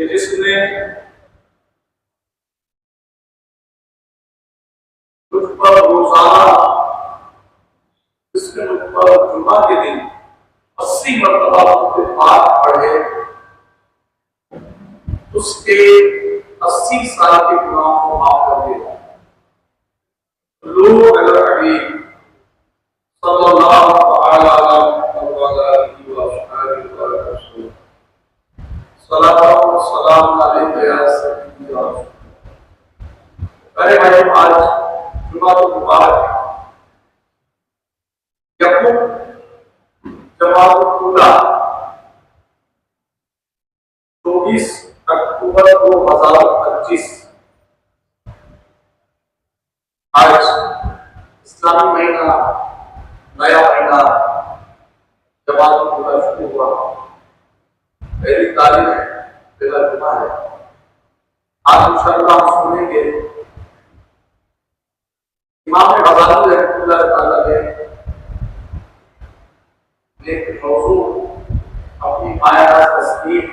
کہ جس نے مجھ پر روزانہ جس نے مجھ پر جمعہ کے دن 80 مرتبہ پاک پڑھے اس کے 80 سال کے گناہ کو معاف کر دیا۔ لوگ علی صلی اللہ علیہ وسلم صلوات و سلام علیہ یا سیدی یا رسول۔ میرے بھائی آج جمعہ مبارک یکم جماعت الاولیٰ 24 اکتوبر 2025 آج اسلامی مہینہ نیا مہینہ جماعت الاولیٰ شروع ہوا۔ پہلی تاریخ ہے، پہلا جمعہ ہے۔ آج انشاءاللہ ہم سنیں گے امام غزالی رحمۃ اللہ تعالیٰ نے ایک موضوع اپنی مایہ تصنیف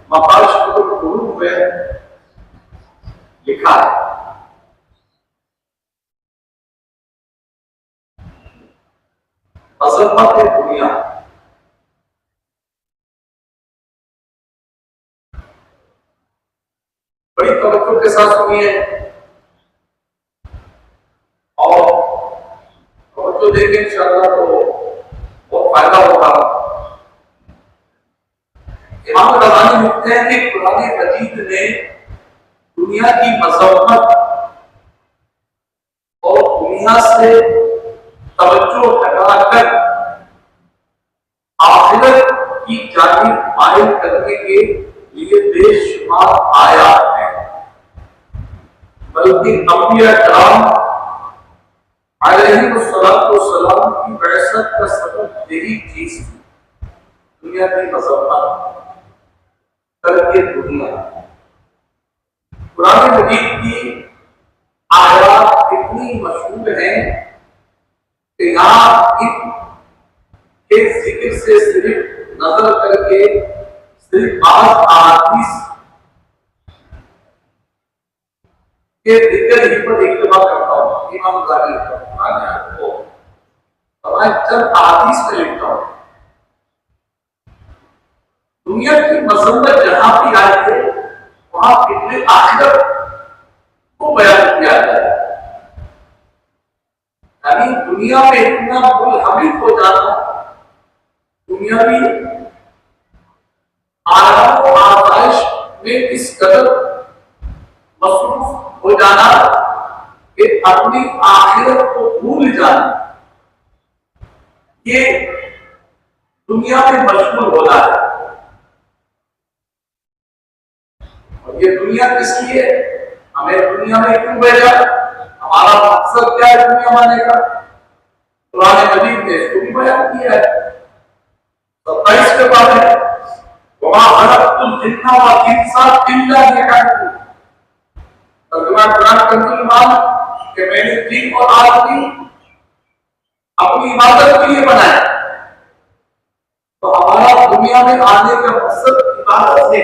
مقاصد القلوب میں لکھا ہے۔ عظمت دنیا۔ بڑی توجہ کے ساتھ سنیے اور توجہ دیں گے انشاءاللہ تو بہت فائدہ ہوگا۔ امام غزالی لکھتے ہیں کہ قرآن مجید نے دنیا کی مذمت اور دنیا سے توجہ ہٹا کر آخرت کی جانب مائل کرنے کے لیے بے شمار آیات ہیں، بلکہ انبیاء کرام علیہ السلام کی بعثت کا سبب یہی چیز تھی، دنیا کی مذمت کر کے دنیا۔ قرآن مجید کی آیات اتنی مشہور ہیں کہ یہاں ان کے ذکر سے صرف نظر کر کے صرف بعض احادیث کے ذکر ہی پر اکتفا کرتا ہوں۔ امام غزالی کو چند احادیث میں لکھتا ہوں۔ دنیا کی مذمت جہاں بھی آئی ہے وہاں فتنہ آخرت کو بیان کیا جائے، یعنی دنیا میں اتنا منہمک ہو جانا، دنیاوی آرام و آسائش میں اس قدر مصروف ہو جانا کہ اپنی آخرت کو بھول جانا، یہ دنیا میں مشغول ہونا ہے۔ اور یہ دنیا کس لیے؟ ہمیں دنیا میں کیوں بھیجا؟ ہمارا مقصد کیا ہے دنیا میں آنے کا؟ قرآن مجید نے اس کو بھی بیان کیا ہے 27 کے بعد ہے وَمَا خَلَقْتُ الْجِنَّ وَالْإِنسَ إِلَّا لِيَعْبُدُونِ۔ ترجمہ قرآن کا ایمان کہ میں نے جن اور آدمی اپنی عبادت کے لیے بنایا، تو ہمارا دنیا میں آنے کا مقصد عبادت ہے۔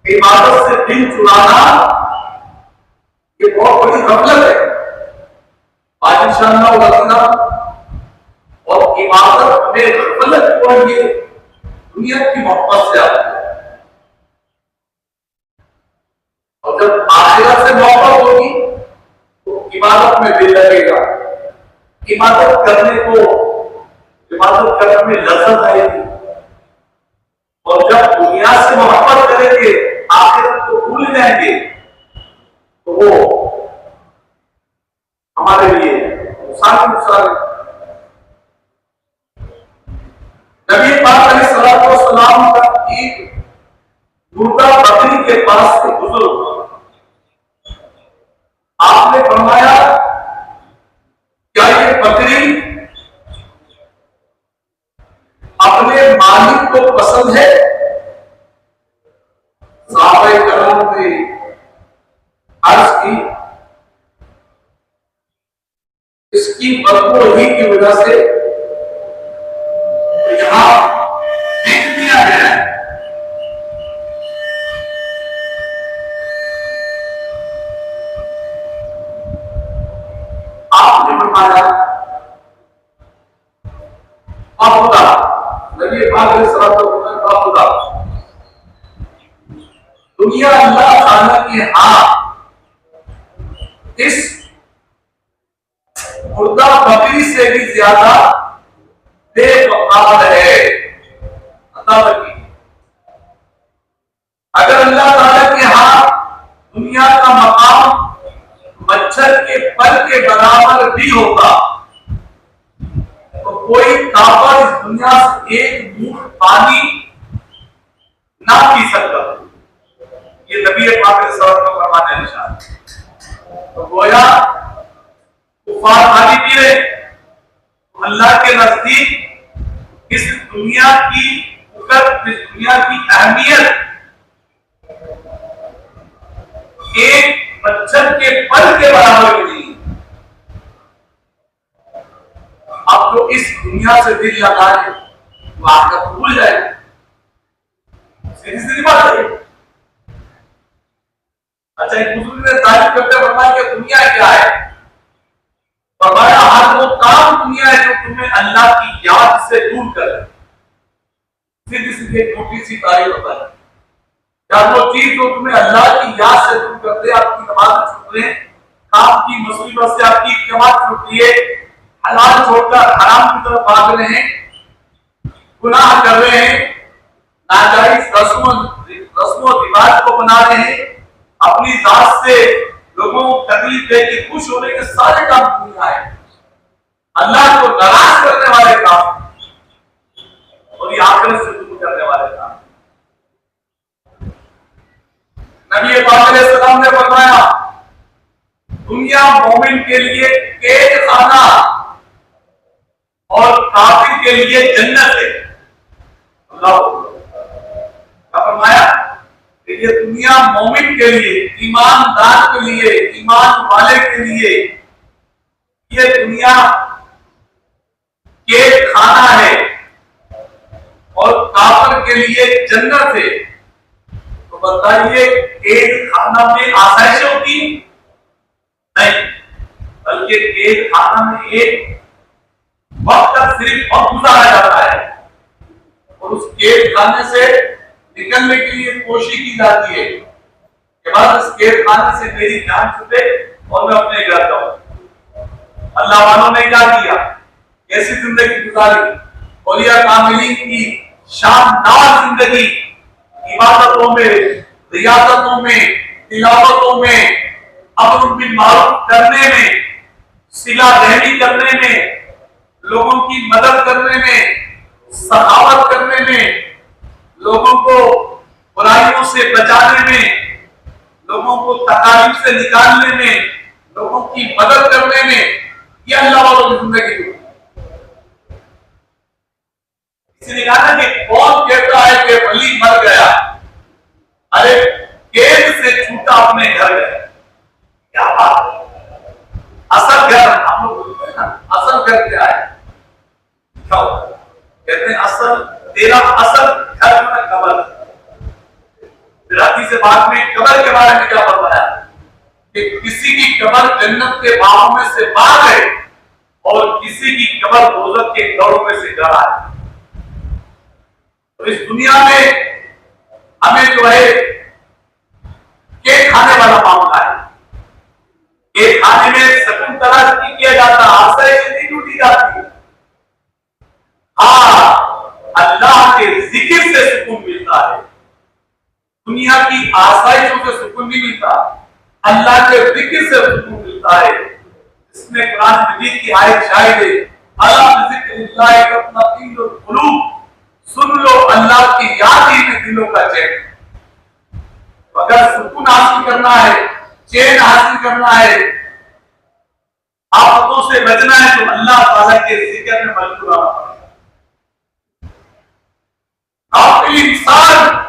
عبادت سے دل چرانا یہ بہت بڑی غفلت ہے۔ آج انشاءاللہ اور عبادت میں غفلت کو یہ دنیا کی محبت سے آتی ہے، اور جب آخرت سے محبت ہوگی تو عبادت میں دل لگے گا، عبادت کرنے میں لذت آئے گی، اور جب دنیا سے محبت کریں گے آخرت کو بھول جائیں گے تو وہ ہمارے لیے نقصان۔ نبی پاک علیہ الصلوۃ والسلام کا ایک مردہ بکری کے پاس سے گزر ہوا، آپ نے فرمایا کیا یہ بکری اپنے مالک کو پسند ہے؟ صحابہ کرام نے عرض کی اس کی بدبو ہی کی وجہ سے یہاں دیکھ دیا گیا ہے فرمایا خدا نبی پاک علیہ الصلوۃ والسلام دنیا اللہ تعالیٰ کے ہاں اس مردہ بکری سے بھی زیادہ بے وقار ہے. اگر اللہ تعالیٰ کے ہاں دنیا کا مقام مچھر کے پر کے برابر بھی ہوتا تو کوئی کافر اس دنیا سے ایک گھونٹ پانی نہ پی سکتا. یہ نبی پاک صلی اللہ علیہ وسلم کا فرمان ہے نشان. تو گویا کفار پانی پی رہے اللہ کے نزدیک اس دنیا کی وقت اس دنیا کی اہمیت ایک مچھر کے پر کے برابر بھی نہیں. اب جو اس دنیا سے دل لگائے وہ آخرت بھول جائے. سیدھی بات ہے. اچھا ایک بزرگ نے تعریف کرتے فرمایا کہ دنیا کیا ہے؟ فرمایا ہر وہ کام دنیا ہے جو تمہیں اللہ کی یاد سے دور کرے. سیدھی ایک موٹی سی تعریف ہوتا ہے. کیا وہ چیز جو تمہیں اللہ کی یاد سے دور کرتے، آپ کی نماز چھوٹ رہے ہیں، کام کی مصیبت سے آپ کی جماعت چھوٹ رہی ہے، حلال چھوڑ کر حرام کی طرف بھاگ رہے ہیں، گناہ کر رہے ہیں، ناجائز رسم و رواج کو بنا رہے ہیں، اپنی ذات سے لوگوں کو تکلیف دے کے خوش ہونے کے سارے کام دنیا ہے، اللہ کو ناراض کرنے والے کام اور یہ آخرت سے دور کرنے والے کام. نبی پاک علیہ السلام نے فرمایا دنیا مومن کے لیے قید خانہ اور کافر کے لیے جنت ہے. اللہ کا فرمایا کہ یہ دنیا مومن کے لیے، ایماندار کے لیے، ایمان والے کے لیے یہ دنیا قید خانہ ہے اور کافر کے لیے جنت ہے. تو بتائیے قید خانہ میں آسائش ہوتی نہیں، بلکہ قید خانہ میں ایک وقت تک صرف وقت گزارا جاتا ہے اور اس قید خانے سے نکلنے کے لیے کوشش کی جاتی ہے کہ بس اس قید خانے سے میری جان چھوٹے اور میں اپنے گھر جاؤں. اللہ والوں نے کیا کیا؟ کیسی زندگی گزاری؟ اولیاء کاملین کی شاندار زندگی، عبادتوں میں، ریاضتوں میں، تلاوتوں میں، امر بالمعروف کرنے میں، صلہ رحمی کرنے میں، لوگوں کی مدد کرنے میں، سخاوت کرنے میں، لوگوں کو برائیوں سے بچانے میں، لوگوں کو تکالیف سے نکالنے میں، لوگوں کی مدد کرنے میں، یہ اللہ والوں کی زندگی ہوتی ہے. اسی نے کہا کہ کون کہتا ہے کہ ولی مر گیا، ارے قید سے چھوٹا اپنے گھر گیا. کیا بات! اصل گھر ہم لوگ بولتے ہیں نا، اصل گھر کیا ہے؟ کہتے ہیں اصل تیرا اصل گھر میں قبر. حدیث پاک میں قبر کے بارے میں کیا فرمایا کہ کسی کی قبر جنت کے باغوں میں سے باغ ہے اور کسی کی قبر دوزخ کے گڑھوں میں سے گڑھا ہے. تو اس دنیا میں ہمیں جو ہے کہ کھانے والا معاملہ ہے کہ کھانے میں سکون تلاش نہیں کیا جاتا، آسائش نہیں ڈوٹی جاتی. ہاں اللہ کے ذکر سے سکون ملتا ہے. دنیا کی آسائشوں سے سکون نہیں ملتا، اللہ کے ذکر سے سکون ملتا ہے. اس میں قرآن مجید کی آیت شاہد ہے، الا بذکر اللہ تطمئن القلوب، سن لو اللہ کی یاد ہی میں دلوں کا چین. اگر سکون حاصل کرنا ہے، چین حاصل کرنا ہے، آفتوں سے بچنا ہے تو اللہ تعالیٰ کے ذکر میں مشغول ہونا پڑے. غافل انسان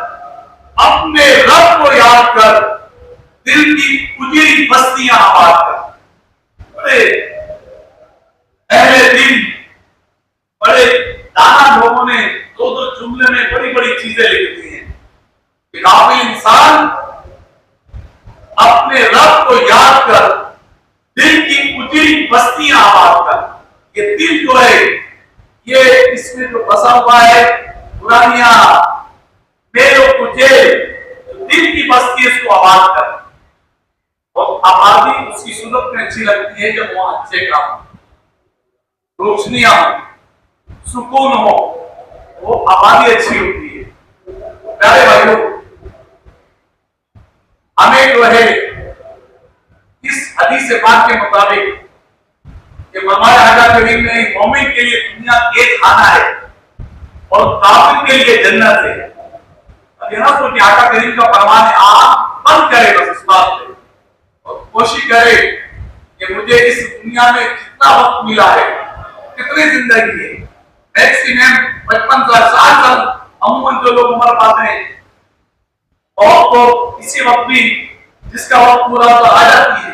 اپنے رب کو یاد کر دل کی اجڑی بستیاں آباد کر. بڑے اہل دل، بڑے دانا لوگوں نے دو دو جملے میں بڑی بڑی چیزیں لکھ دی ہیں کہ غافل انسان اپنے رب کو یاد کر دل کی اجڑی بستیاں آباد کر. یہ دل جو ہے یہ اس میں جو بسا ہوا ہے پرانیاں میرے کچھ دل کی بستی اس کو آباد کر. اور آبادی اس کی صورت میں اچھی لگتی ہے جب وہاں اچھے کام روشنیاں ہو سکون ہو وہ آبادی اچھی ہوتی ہے. پیارے بھائیوں ہمیں جو ہے اس حدیث پاک کے مطابق کہ فرمایا حضرت کریم نے مومن کے لیے دنیا ایک کھانا ہے اور کافر کے لیے جنت ہے. اب یہاں سوچے آقا کریم کا فرمان ہے آپ بند کرے بس اس بات پہ اور کوشش کرے کہ مجھے اس دنیا میں کتنا وقت ملا ہے کتنی زندگی ہے. میکسیمم 55 سال 60 سال عموماً جو لوگ عمر پاتے ہیں اور تو اسی وقت بھی جس کا وقت پورا ہوتا آ جاتی ہے.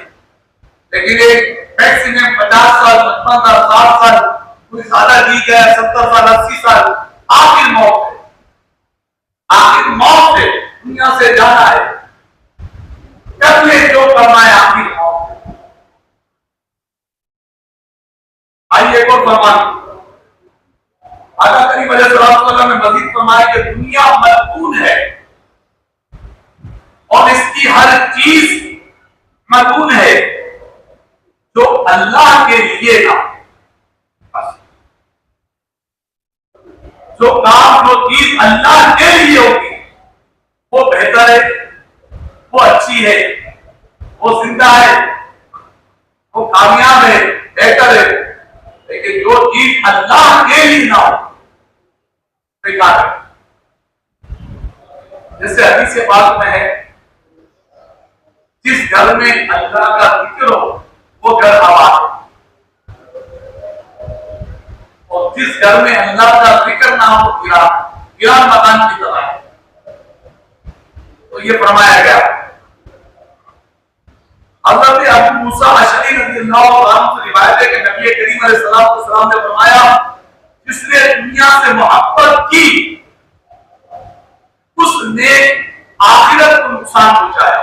لیکن ایک میکسیمم 50 سال 55 سال 60 سال کوئی زیادہ دی گیا 70 سال 80 سال آخر موت ہے. آخر موت ہے دنیا سے جانا ہے کر لے جو کرنا ہے آخر موت ہے. آئیے ایک اور فرمان آقا کریم علیہ الصلوۃ والسلام نے مزید فرمایا کہ دنیا ملعون ہے اور اس کی ہر چیز ملعون ہے جو اللہ کے لیے نہ جو کام جو چیز اللہ کے لیے ہوگی وہ بہتر ہے وہ اچھی ہے وہ زندہ ہے وہ کامیاب ہے بہتر ہے. لیکن جو چیز اللہ کے لیے نہ ہو بیکار ہے. جیسے حدیث پاک میں ہے جس گھر میں اللہ کا ذکر ہو وہ گھر آباد ہے اور جس گھر میں اللہ کا ذکر نہ ہو ویران مکان کی طرح ہے. تو یہ فرمایا گیا حضرت ابو موسیٰ اشعری رضی اللہ عنہ سے روایت ہے کہ نبی کریم علیہ السلام نے فرمایا جس نے دنیا سے محبت کی اس نے آخرت کو نقصان پہنچایا.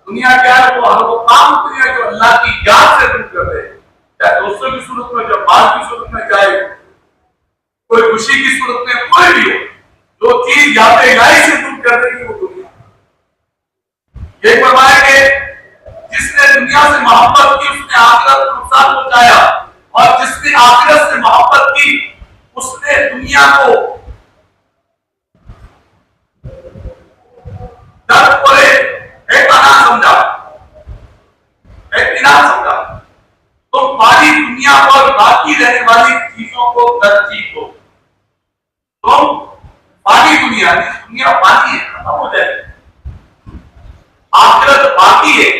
دنیا کیا ہے وہ کام دنیا جو اللہ کی یاد سے دور کر دے چاہے دوستوں کی صورت میں چاہے مال کی صورت میں چاہے کوئی خوشی کی صورت میں کوئی بھی ہو جو چیز یاد الہی سے دور کر دے گی وہ دنیا. یہ فرمایا کہ جس نے دنیا سے محبت کی اس نے آخرت کو نقصان پہنچایا اور جس نے آخرت سے محبت کی اس نے دنیا کو درد پڑے اطمینان سمجھا اطمینان سمجھا. تو پاری دنیا پر باقی رہنے والی چیزوں کو ترجیح دو. تو پانی دنیا پانی ہے ختم ہو جائے آخرت باقی ہے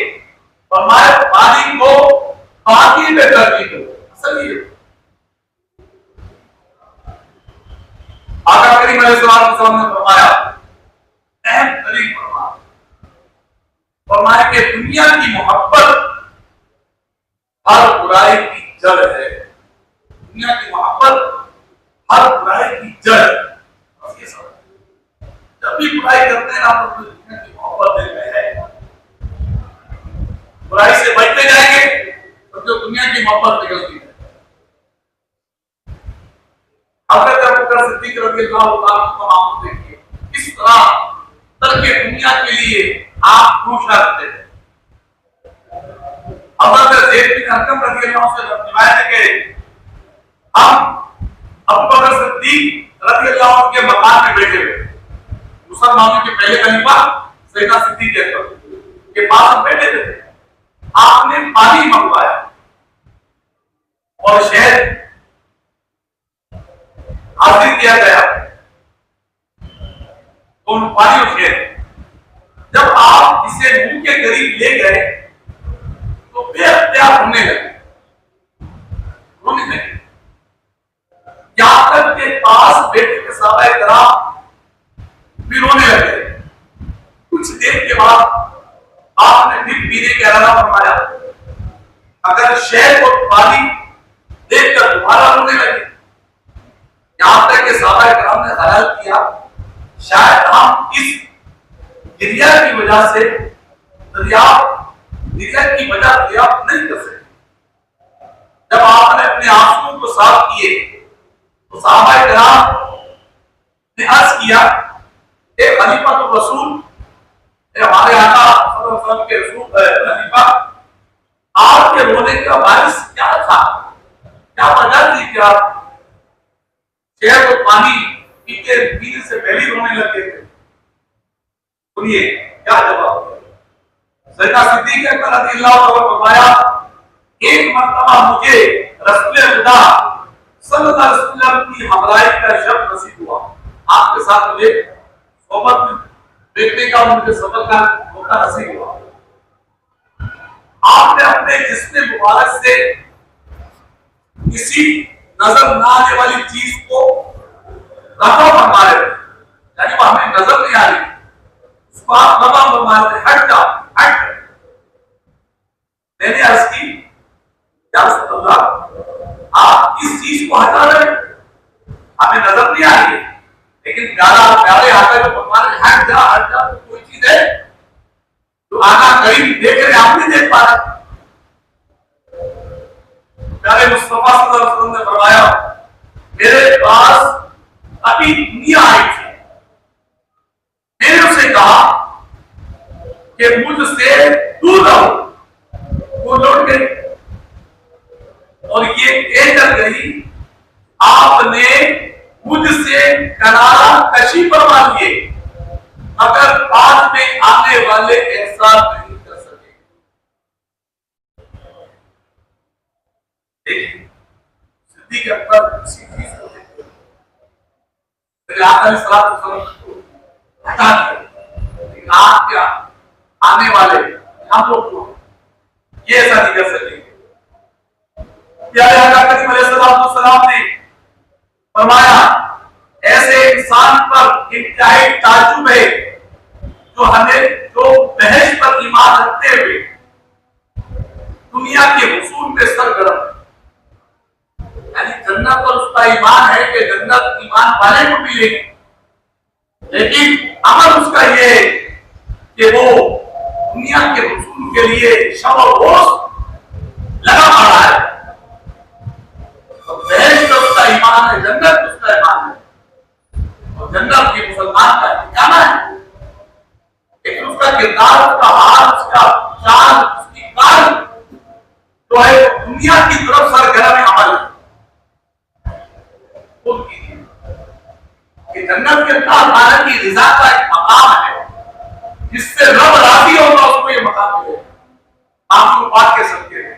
فرمایا پانی کو باقی میں ترجیح دو. اصل یہ آقا کریم علیہ السلام نے فرمایا اہم ترین فرمایا کہ دنیا کی محبت ہر برائی کی جڑ ہے. دنیا کی محبت ہر برائی کی جڑ ہے. جب بھی برائی کرتے ہیں آپ کو دنیا کی محبت دل میں ہے برائی سے بچتے جائیں گے تو جو دنیا کی محبت نکلتی ہے. حضرت ابوبکر صدیق رضی اللہ عنہ کا معاملہ دیکھیے کس طرح ترک دنیا کے لیے آپ کوشش کرتے تھے. حضرت زید بن ارقم رضی اللہ عنہ سے روایت ہے کہ ہم ابوبکر صدیق رضی اللہ عنہ کے مکان میں بیٹھے ہوئے مسلمانوں کے پہلے خلیفہ سیدنا صدیق اکبر کے پاس ہم بیٹھے تھے. آپ نے پانی منگوایا اور شہد حاضر کیا گیا اور پانی اور شہد جب آپ اسے منہ کے قریب لے گئے تو بے اختیار ہونے لگے رونے لگے. یہاں تک کہ پاس بیٹھے کے صحابہ کرام بھی رونے لگے. کچھ دیر کے بعد آپ نے پھر پینے کا ارادہ فرمایا. اگر شہد اور پانی دیکھ کر دوبارہ رونے لگے یہاں تک کہ صحابہ کرام نے خیال کیا شاید ہم اس گریا کی وجہ سے دریا نگہت کی وجہ دریافت نہیں کر سکے۔ جب آپ نے اپنے آنسوؤں کو صاف کیے تو صحابہ کرام نے عرض کیا اے خلیفۃ الرسول، اے ہمارے آقا صلی اللہ علیہ وسلم کے رسول خلیفہ، آپ کے رونے کا باعث کیا تھا؟ کیا وجہ تھی کہ آپ شہد و پانی پینے سے پہلے رونے لگے تھے؟ سنیے کیا جواب دیا۔ سیدنا صدیق اکبر رضی اللہ عنہ فرمایا ایک مرتبہ مجھے رسول خدا صلی اللہ علیہ وسلم کی ہمراہی کا شرف نصیب ہوا، آپ کے ساتھ مجھے صحبت میں بیٹھنے کا مجھے سفر کا موقع نصیب ہوا۔ آپ نے اپنے جسم مبارک سے کسی نظر نہ آنے والی چیز کو رفع فرما رہے تھے، یعنی وہ ہمیں نظر نہیں آ رہی، اس کو آپ رفع فرما رہے تھے، ہٹ جا ہٹ۔ میں نے عرض کی یا رسول اللہ آپ کس چیز کو ہٹا رہے ہیں؟ ہمیں نظر نہیں آ رہی ہے، لیکن پیارے آقا جو فرما رہے ہٹ جا تو کوئی چیز ہے جو آقا قریب دیکھ رہے آپ نہیں دیکھ پا رہے۔ پیارے مصطفیٰ صلی اللہ علیہ وسلم نے فرمایا میرے پاس ابھی دنیا آئی تھی، میں نے اسے کہا کہ مجھ سے دور رہو، وہ لوٹ گئی اور یہ کہہ کر گئی آپ نے مجھ سے کنارہ کشی فرما لیے مگر بعد میں آنے والے احسان نہیں کر سکے۔ دیکھیں صدیق اکبر کسی چیز کو دیکھتے میرے آقا علیہ الصلوۃ والسلام کو ہٹا دیا، لیکن آپ کیا آنے والے ہم لوگ کو یہ ایسا نہیں کر سکیں۔ پیارے آقا کریم علیہ الصلوۃ والسلام نے فرمایا ایسے انسان پر انتہائی تعجب ہے جو بحث پر ایمان رکھتے ہوئے دنیا کے حصول میں سرگرم ہے، یعنی جنت پر اس کا ایمان ہے کہ جنت ایمان والے کو ملے گی، لیکن عمل اس کا یہ ہے کہ وہ دنیا کے حصول کے لیے شب و روز لگا پڑا ہے۔ بحث کا اس کا ایمان ہے، جنت اس کا ایمان ہے، اور جنت کے مسلمان کا ٹھکانہ ہے، لیکن اس کا کردار، اس کا حال، اس کا چال، اس کی کار جو ہے دنیا کی طرف سرگرم عمل خود کیجیے کہ جنت کے اندر تعالیٰ کی رضا کا ایک مقام ہے جس سے رب راضی ہوگا اس کو یہ مقام ملے گا، آپ کو پاک کے سکتے ہیں،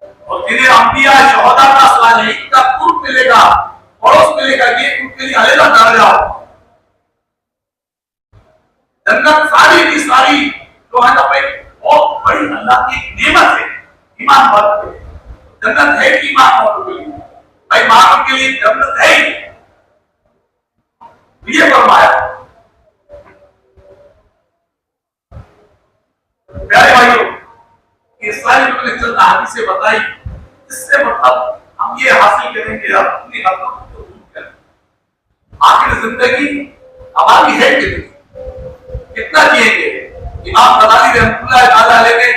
اور جنہیں انبیاء شہداء کا صالحین کا قرب ملے گا، پڑوس ملے گا، یہ ان کے لیے علیحدہ درجہ ہو۔ جنت ساری کی ساری جو ہے نا بہت بڑی اللہ کی نعمت ہے ایمان والوں کے لیے، جنت ہے کہ ایمان والوں کے لیے، بھائی ایمان کے لیے جنت ہے ہی، یہ فرمایا۔ پیارے بھائیوں یہ ساری جو نے چند حدیثیں بتائی، اس سے مطلب ہم یہ حاصل کریں گے اپنی حدوں کو دور کریں، آخر زندگی ہماری ہے کتنا جیئیں گے۔ امام غزالی رحمۃ اللہ تعالی علیہ نے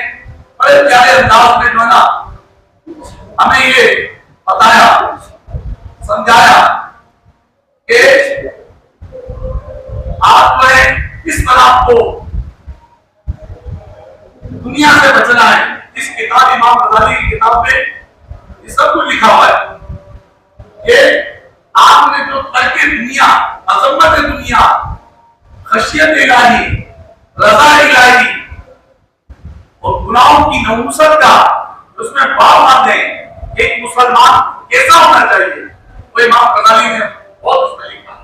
بڑے پیارے انداز میں جو ہے نا ہمیں یہ بتایا سمجھایا کہ آپ کو کس طرح کو دنیا سے بچنا ہے۔ اس کتاب امام غزالی کی کتاب میں یہ سب کچھ لکھا ہوا ہے کہ آپ نے جو ترک دنیا، عظمت دنیا، خشیت الہی، رضا الہی اور گناہوں کی نحوست کا اس میں باور ہے ایک مسلمان کیسا ہونا چاہیے، وہ امام غزالی نے بہت اس میں لکھا۔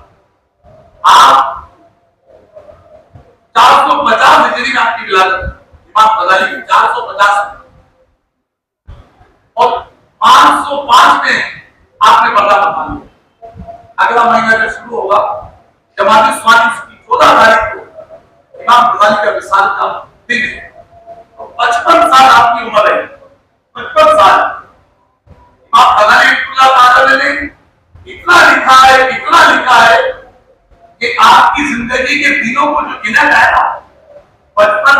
آپ 450 ہجری میں آپ کی ولادت امام غزالی کی 450 اور 505 میں آپ نے پردہ فرما لیا۔ اگلا مہینہ جو شروع ہوگا جماعت اسلامی کی 14 تاریخ کو امام غزالی کا وصال کا دن ہے، 55 سال آپ کی عمر ہے، 55 سال۔ امام غزالی اللہ تعالی نے اتنا لکھا ہے کہ آپ کی زندگی کے دنوں کو جو گنا جائے گا 55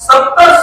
70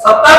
70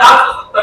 470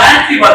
91।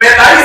45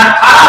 18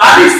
40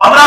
15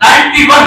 91,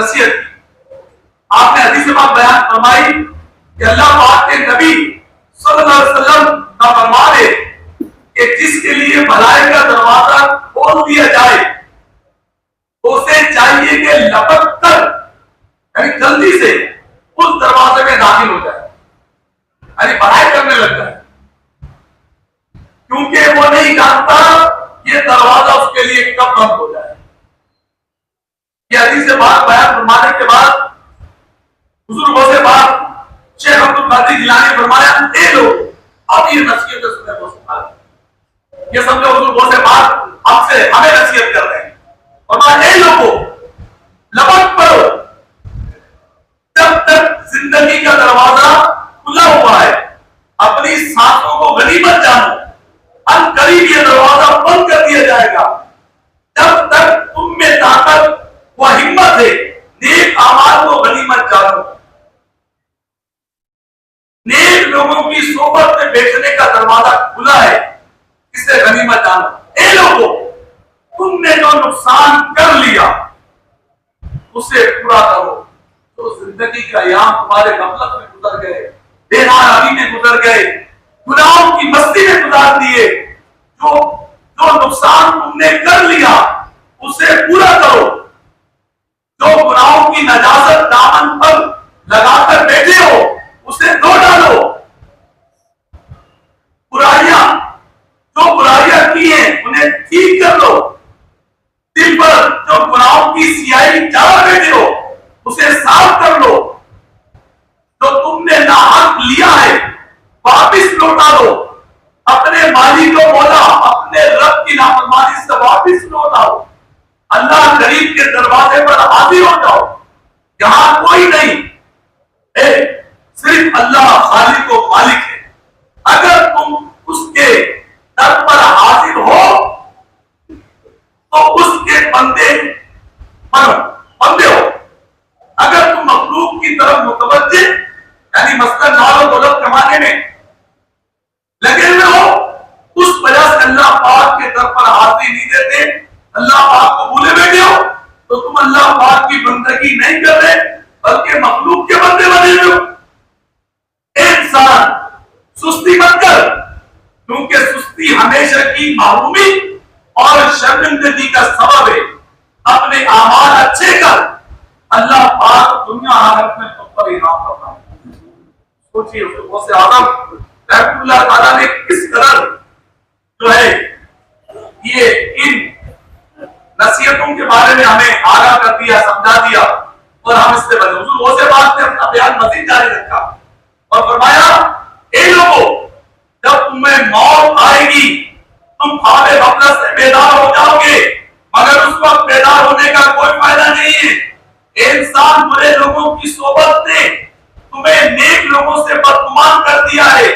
نصیحت کی. آپ نے حدیث پاک بیان فرمائی کہ اللہ پاک کے نبی صلی اللہ علیہ وسلم کا فرمان ہے کہ جس کے لیے بھلائی کا دروازہ کھول دیا جائے تو اسے چاہیے کہ لپک کر یعنی جلدی سے اس دروازے میں داخل ہو جائے، یعنی بھلائی کرنے لگ جائے، کیونکہ وہ نہیں جانتا یہ دروازہ اس کے لیے کب بند ہو جائے. یہ حدیث پاک بیان فرمانے کے بعد حضور غوث پاک شیخ عبد القادر جیلانی فرمایا اے لوگ اب یہ نصیحت سنیں غوث پاک، یہ سمجھو حضور غوث پاک ہم سے ہمیں نصیحت کر رہے ہیں. فرمایا اے لوگوں لپٹ پڑو جب تک زندگی کا دروازہ کھلا ہوا ہے، اپنی سانسوں کو غنیمت جانو، ان قریب یہ دروازہ بند کر دیا جائے گا. جب تک تم میں طاقت و ہمت ہے نیک اعمال کو غنیمت جانو. نیک لوگوں کی صحبت میں بیٹھنے کا دروازہ کھلا ہے، اسے غنیمت جانو. اے لوگوں تم نے جو نقصان کر لیا اسے پورا کرو. تو زندگی کا ایام تمہارے غفلت میں گزر گئے، بے حالی میں گزر گئے، گناہوں کی مستی میں گزار دیے، جو نقصان تم نے کر لیا اسے پورا کرو. جو گناہوں کی نجاست دامن پر لگا کر بیٹھے ہو اسے دھو ڈالو. جو برائیاں کی ہیں انہیں ٹھیک کر لو. دل پر جو گناہوں کی سیاہی ڈال بیٹھے ہو اسے صاف کر لو. جو تم نے ناحق لیا ہے واپس لوٹا دو. اپنے مالک کو بولا اپنے رب کی نافرمانی سے واپس لوٹاؤ. اللہ کریم کے دروازے پر حاضر ہو جاؤ، یہاں کوئی نہیں، صرف اللہ خالق و مالک ہے. اگر تم اس کے در پر حاضر ہو تو اس کے بندے ہو. اگر تم مخلوق کی طرف متوجہ یعنی مثلا مال و دولت کمانے میں لگے ہوئے ہو، اس وجہ سے اللہ پاک کے در پر حاضری نہیں دیتے، اللہ پاک کو بھولے بیٹھے ہو، تو تم اللہ پاک کی بندگی نہیں کر رہے بلکہ مخلوق کے بندے بنے ہوئے ہو. انسان سستی مت کر، کیونکہ سستی ہمیشہ کی محرومی اور شرمندگی کا سبب ہے. اپنے اعمال اچھے کر، اللہ پاک دنیا آخرت میں تم پر انعام کرتا ہے. سوچیے غوث اعظم رحمۃ اللہ تعالیٰ نے کس قدر جو ہے یہ ان نصیحتوں کے بارے میں ہمیں آگاہ کر دیا، سمجھا دیا اور ہم اس سے بچے. حضور غوث پاک نے اپنا بیان مزید جاری رکھا اور فرمایا اے لوگوں جب تمہیں موت آئے گی تم خواب غفلت سے بیدار ہو جاؤ گے، مگر اس وقت بیدار ہونے کا کوئی فائدہ نہیں ہے. انسان برے لوگوں کی صحبت نے تمہیں نیک لوگوں سے بدگمان کر دیا ہے.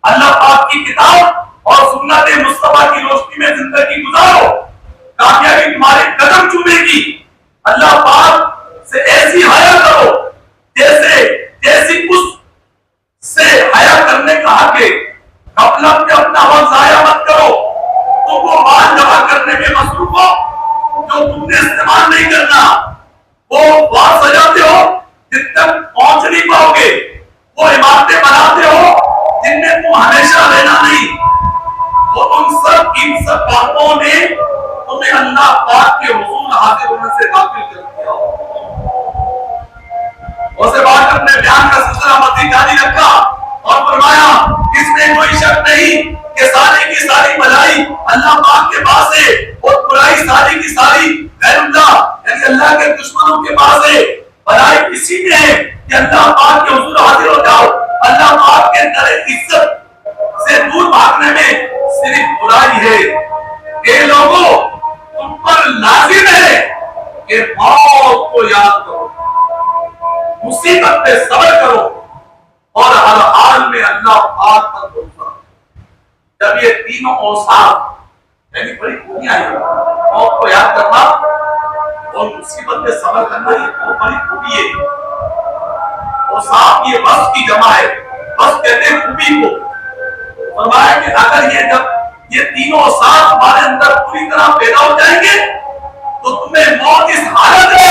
اللہ پاک کی کتاب اور سنت مصطفیٰ کی روشنی میں زندگی گزارو، کامیابی تمہارے قدم چومے گی. اللہ پاک سے ایسی حیا کرو جیسی اس سے حیا کرنے کا حق ہے. غفلت میں اپنا وقت ضائع مت کرو. تم وہ مال جمع کرنے میں مصروف ہو جو تم نے استعمال نہیں کرنا. وہ بات سجاتے ہو جن تک پہنچ نہیں پاؤ گے، وہ عمارتیں بناتے ہو جن میں تم ہمیشہ رہنا نہیں. وہ ان سب باتوں نے تمہیں اللہ پاک کے حضور حاضر ہونے سے غافل کر دیا. اسے بات اپنے بیان کا سلسلہ مزید جاری رکھا اور فرمایا اس میں کوئی شک نہیں کہ ساری کی ساری بھلائی اللہ پاک کے پاس ہے اور برائی ساری کی ساری غیر اللہ یعنی اللہ کے دشمنوں کے پاس ہے. بھلائی اسی میں ہے کہ اللہ پاک کے حضور حاضر ہو جاؤ. اللہ پاک کے در عزت سے دور بھاگنے میں صرف برائی ہے. اے لوگوں تم پر لازم ہے کہ موت کو یاد کرو، مصیبت پہ صبر کرو اور ہر حال میں اللہ پاک پر بھروسہ کرو. جب یہ تینوں اوصاف یعنی بڑی خوبیاں ہیں، موت کو یاد کرنا اور مصیبت پہ صبر کرنا، یہ بہت بڑی خوبی ہے. اوصاف یہ وصف کی جمع ہے، وصف کہتے ہیں خوبی کو. فرمایا کہ اگر یہ تینوں اوصاف ہمارے اندر پوری طرح پیدا ہو جائیں گے تو تمہیں موت اس حالت میں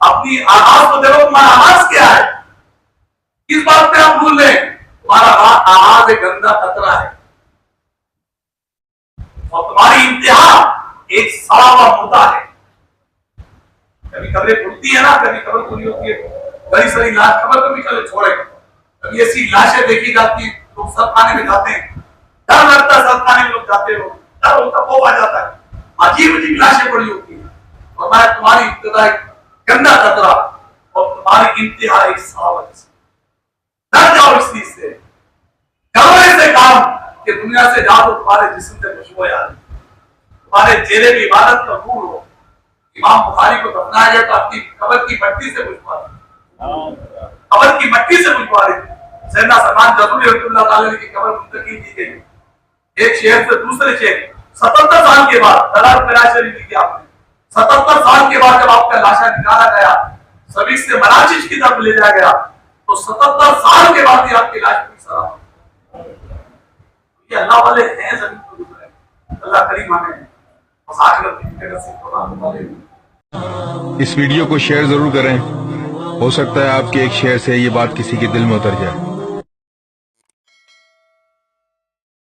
اپنی آواز کو دیکھو، تمہارا آواز کیا ہے؟ کس بات پہ آپ بھول رہے ہیں؟ تمہارا آواز ایک گندا خطرہ ہے، اور تمہاری انتہا ایک سڑا ہوا مردہ ہے۔ کبھی خبریں کھلتی ہے نا، کبھی خبر کھلی ہوتی ہے، بڑی ساری لاش خبر کبھی کبھی چھوڑے، کبھی ایسی لاشیں دیکھی جاتی ہیں، لوگ سر خانے میں جاتے ہیں، ڈر لگتا ہے، سر خانے میں لوگ جاتے ہو، ڈر ہوتا، خوف آ جاتا ہے، عجیب عجیب لاشیں پڑی ہوتی ہیں، اور میں تمہاری ابتدا ایک گندا خطرہ اور تمہاری انتہا ایک ساوت سے۔ ڈر جاؤ اس چیز سے، کرو ایسے کام کہ دنیا سے جاؤ تو تمہارے جسم سے خوشبو آ جائے، تمہارے چہرے کی عبادت کا نور ہو۔ امام بخاری کو دفنایا گیا تو آپ کی قبر کی مٹی سے خوشبو آ رہی، قبر کی مٹی سے خوشبو آ رہی۔ سیدنا سلمان جزوری رحمۃ اللہ تعالی کی قبر منتقل کی گئی ایک شہر سے دوسرے شہر، 77 سال کے بعد، دلال قرآن شریف لکھی آپ نے، 77 سال کے بعد جب آپ کا لاشا نکالا گیا، سبھی سے مراکش کی طرف لے جایا گیا، تو 77 سال کے بعد ہی آپ کی لاش کی سلام۔ یہ اللہ والے ہیں زمین پر اترے، اللہ کریم ہمیں اس ویڈیو کو شیئر ضرور کریں، ہو سکتا ہے آپ کے ایک شیئر سے یہ بات کسی کے دل میں اتر جائے۔